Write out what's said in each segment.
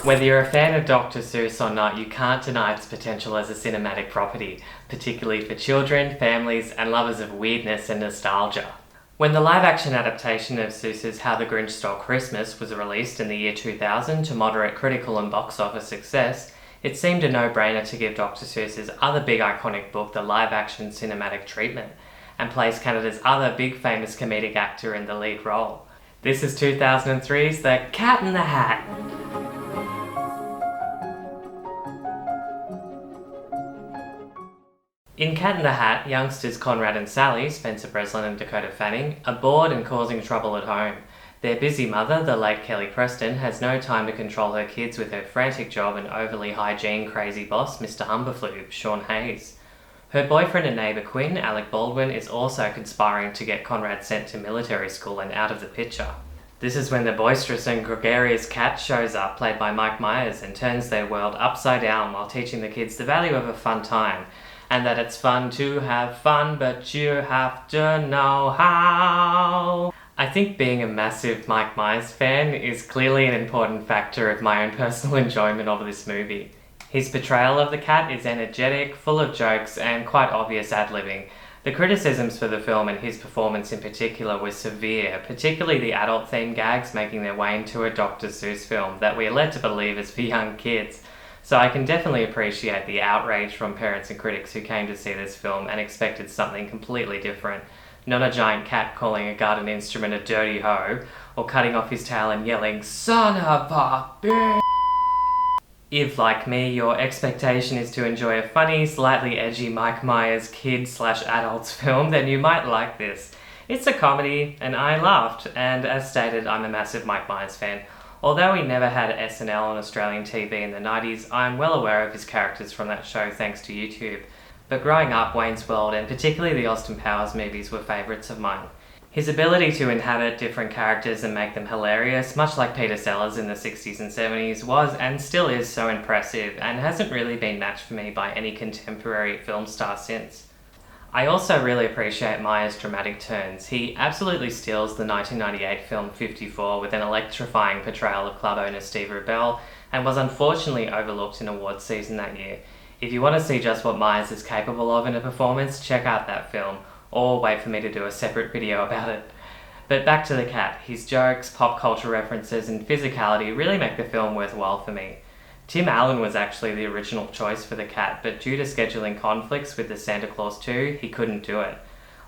Whether you're a fan of Dr Seuss or not, you can't deny its potential as a cinematic property, particularly for children, families, and lovers of weirdness and nostalgia. When the live-action adaptation of Seuss's How the Grinch Stole Christmas was released in the year 2000 to moderate critical and box office success, it seemed a no-brainer to give Dr Seuss's other big iconic book the live-action cinematic treatment, and place Canada's other big famous comedic actor in the lead role. This is 2003's The Cat in the Hat. In Cat in the Hat, youngsters Conrad and Sally, Spencer Breslin and Dakota Fanning, are bored and causing trouble at home. Their busy mother, the late Kelly Preston, has no time to control her kids with her frantic job and overly hygiene-crazy boss, Mr. Humberflube, Sean Hayes. Her boyfriend and neighbour Quinn, Alec Baldwin, is also conspiring to get Conrad sent to military school and out of the picture. This is when the boisterous and gregarious Cat shows up, played by Mike Myers, and turns their world upside down while teaching the kids the value of a fun time. And that it's fun to have fun, but you have to know how. I think being a massive Mike Myers fan is clearly an important factor of my own personal enjoyment of this movie. His portrayal of the cat is energetic, full of jokes, and quite obvious ad-libbing. The criticisms for the film and his performance in particular were severe, particularly the adult-themed gags making their way into a Dr. Seuss film that we are led to believe is for young kids. So I can definitely appreciate the outrage from parents and critics who came to see this film and expected something completely different. Not a giant cat calling a garden instrument a dirty hoe, or cutting off his tail and yelling, "Son of a bitch!" If, like me, your expectation is to enjoy a funny, slightly edgy Mike Myers kid/adults film, then you might like this. It's a comedy, and I laughed, and as stated, I'm a massive Mike Myers fan. Although he never had SNL on Australian TV in the 90s, I'm well aware of his characters from that show thanks to YouTube. But growing up, Wayne's World and particularly the Austin Powers movies were favourites of mine. His ability to inhabit different characters and make them hilarious, much like Peter Sellers in the 60s and 70s, was and still is so impressive and hasn't really been matched for me by any contemporary film star since. I also really appreciate Myers' dramatic turns. He absolutely steals the 1998 film 54 with an electrifying portrayal of club owner Steve Rubell, and was unfortunately overlooked in awards season that year. If you want to see just what Myers is capable of in a performance, check out that film, or wait for me to do a separate video about it. But back to the cat. His jokes, pop culture references, and physicality really make the film worthwhile for me. Tim Allen was actually the original choice for the cat, but due to scheduling conflicts with the Santa Claus 2, he couldn't do it.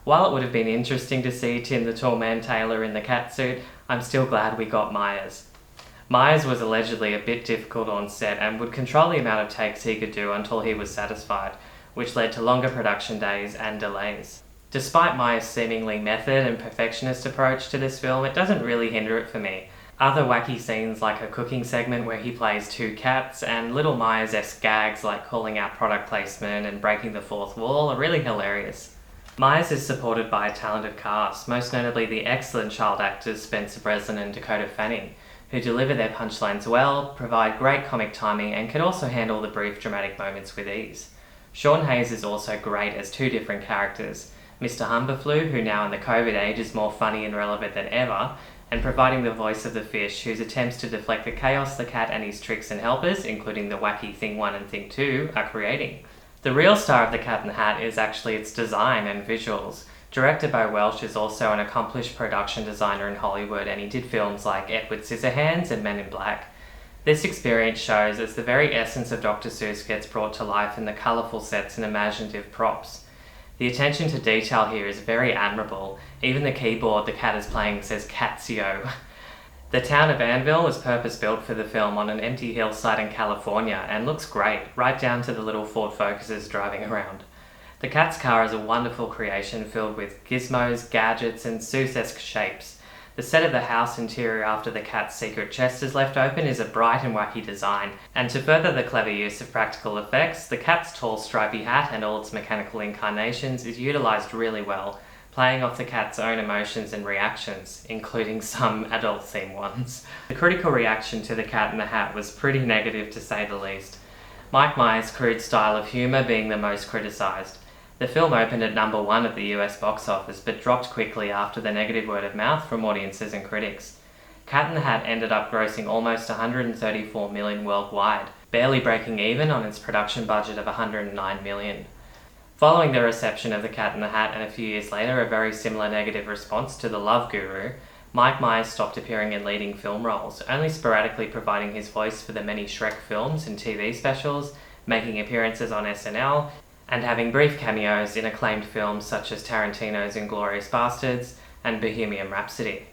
While it would have been interesting to see Tim the Tall Man Taylor in the cat suit, I'm still glad we got Myers. Myers was allegedly a bit difficult on set and would control the amount of takes he could do until he was satisfied, which led to longer production days and delays. Despite Myers' seemingly method and perfectionist approach to this film, it doesn't really hinder it for me. Other wacky scenes like a cooking segment where he plays two cats and little Myers-esque gags like calling out product placement and breaking the fourth wall are really hilarious. Myers is supported by a talented cast, most notably the excellent child actors Spencer Breslin and Dakota Fanning, who deliver their punchlines well, provide great comic timing, and can also handle the brief dramatic moments with ease. Sean Hayes is also great as two different characters, Mr. Humberflube, who now in the COVID age is more funny and relevant than ever, and providing the voice of the fish, whose attempts to deflect the chaos the cat and his tricks and helpers, including the wacky Thing 1 and Thing 2, are creating. The real star of The Cat in the Hat is actually its design and visuals. Director Bo Welch is also an accomplished production designer in Hollywood, and he did films like Edward Scissorhands and Men in Black. This experience shows as the very essence of Dr. Seuss gets brought to life in the colourful sets and imaginative props. The attention to detail here is very admirable. Even the keyboard the cat is playing says Catsio. The town of Annville was purpose-built for the film on an empty hillside in California and looks great, right down to the little Ford Focuses driving around. The cat's car is a wonderful creation filled with gizmos, gadgets, and Seuss-esque shapes. The set of the house interior after the cat's secret chest is left open is a bright and wacky design, and to further the clever use of practical effects, the cat's tall stripy hat and all its mechanical incarnations is utilised really well, playing off the cat's own emotions and reactions, including some adult-themed ones. The critical reaction to The Cat in the Hat was pretty negative to say the least. Mike Myers' crude style of humour being the most criticised. The film opened at number 1 at the US box office, but dropped quickly after the negative word of mouth from audiences and critics. Cat in the Hat ended up grossing almost $134 million worldwide, barely breaking even on its production budget of $109 million. Following the reception of The Cat in the Hat and a few years later a very similar negative response to The Love Guru, Mike Myers stopped appearing in leading film roles, only sporadically providing his voice for the many Shrek films and TV specials, making appearances on SNL, and having brief cameos in acclaimed films such as Tarantino's Inglourious Basterds and Bohemian Rhapsody.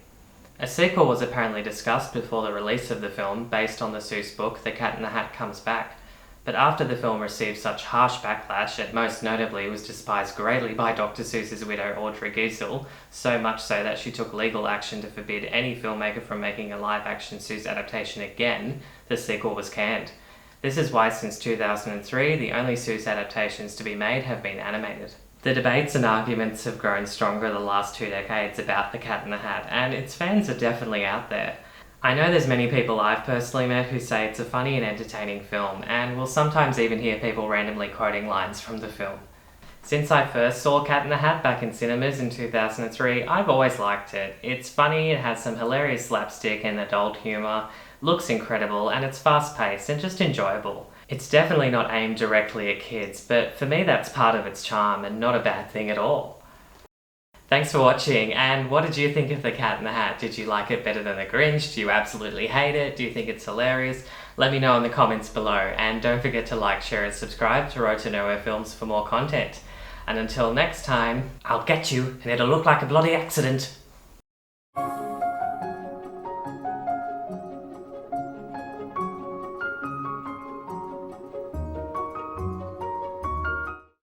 A sequel was apparently discussed before the release of the film based on the Seuss book The Cat in the Hat Comes Back, but after the film received such harsh backlash and most notably was despised greatly by Dr Seuss's widow Audrey Giesel, so much so that she took legal action to forbid any filmmaker from making a live-action Seuss adaptation again, the sequel was canned. This is why since 2003 the only Seuss adaptations to be made have been animated. The debates and arguments have grown stronger the last 2 decades about The Cat in the Hat, and its fans are definitely out there. I know there's many people I've personally met who say it's a funny and entertaining film, and will sometimes even hear people randomly quoting lines from the film. Since I first saw Cat in the Hat back in cinemas in 2003, I've always liked it. It's funny, it has some hilarious slapstick and adult humour, looks incredible, and it's fast-paced and just enjoyable. It's definitely not aimed directly at kids, but for me that's part of its charm and not a bad thing at all. Thanks for watching, and what did you think of The Cat in the Hat? Did you like it better than The Grinch? Do you absolutely hate it? Do you think it's hilarious? Let me know in the comments below, and don't forget to like, share and subscribe to Road to Nowhere Films for more content. And until next time, I'll get you, and it'll look like a bloody accident.